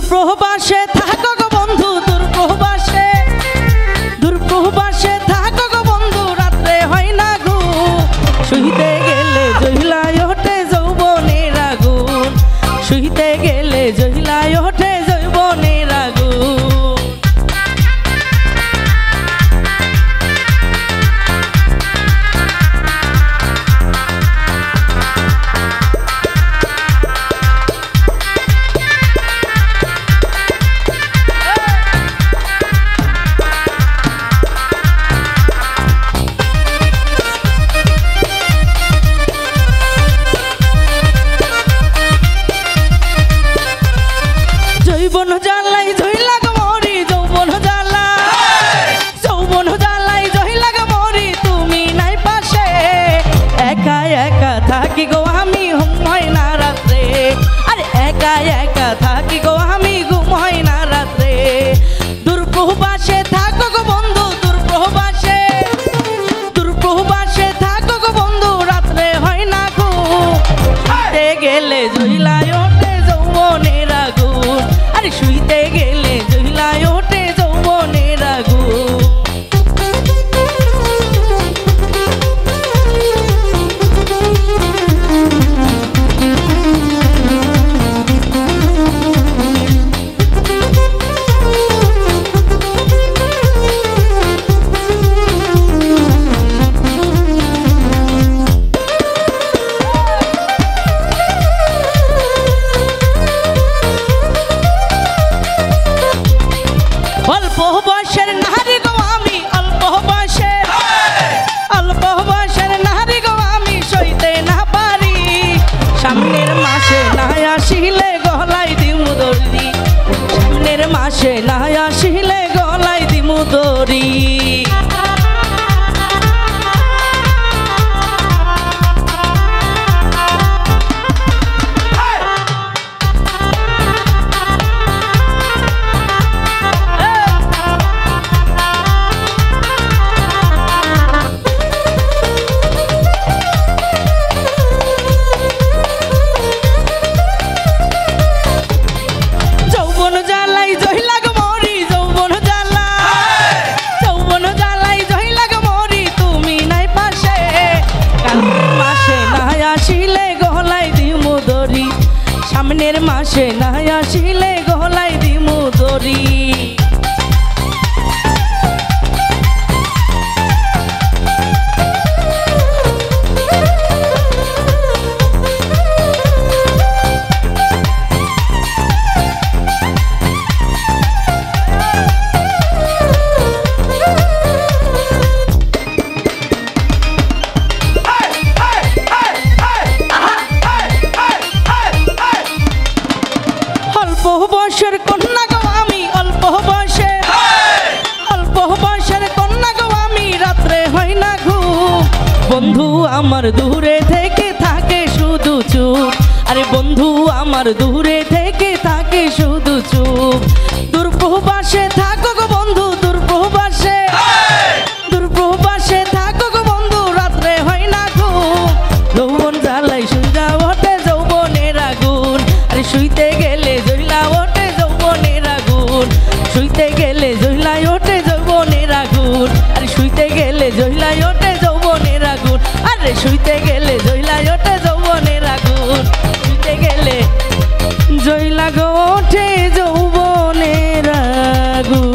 প্রবাসে থাকো গো বন্ধু, দূর প্রবাসে থাকো গো বন্ধু, রাত্রে হয় না ঘুম। শুইতে গেলে জহিলায় ওঠে যৌবনের আগুন, শুইতে গেলে জহিলায় ওঠে যৌবনের আগুন। যৌবন জ্বালাই জহিলা গো মরি, যৌবন জ্বালাই জহিলা গো মরি, তুমি নাই পাশে। একা একা থাকি গো আমি, ঘুম হয় না রাত্রে। আরে একা একা থাকি গো আমি, ঘুম হয় না রাত্রে। দূর প্রবাসে থাকো গো বন্ধু, দূর প্রবাসে থাকো গো বন্ধু, রাত্রে হয় না ঘুম। শুইতে গেলে জহিলায় ওঠে যৌবনের আগুন, আরে শুইতে গেলে জহিলায় ওঠে যৌবনের আগুন। অল্প বয়সের নারী গো আমি, অল্প বয়সের নারী গো আমি, সইতে না পারি। সামনের মাসে না আসিলে গলায় দিমু দড়ি, সামনের মাসে না আসিলে গলায় দিমু দড়ি। যৌবন জ্বালাই জহিলা গো মরি, যৌবন জ্বালাই জহিলা গো মরি, তুমি নাই পাশে। কালকের মাসে না আসিলে গলায় দিমু দড়ি, সামনের মাসে না আসিলে গলায় দিমু দড়ি। অল্প বয়সের কন্যা গো আমি, অল্প বয়সের কন্যা গো আমি, রাত্রে হয় না ঘুম। বন্ধু আমার দূরে থেকে থাকে শুধু চুপ, আরে বন্ধু আমার দূরে থেকে থাকে শুধু চুপ। দূর প্রবাসে থাকো গো বন্ধু, দূর প্রবাসে থাকো গো বন্ধু, রাত্রে হয় না ঘুম। যৌবন জ্বালাই শুইয়া ওঠে যৌবনের আগুন, আরে শুইতে গেলে জহিলা ওঠে যৌবনের আগুন, শুইতে গেলে জহিলায় ওঠে যৌবনের আগুন, আরে শুইতে গেলে জহিলায় ওঠে যৌবনের আগুন, আরে শুইতে গেলে জহিলায় ওঠে যৌবনের আগুন, শুইতে গেলে জহিলা গো ওঠে যৌবনের আগুন।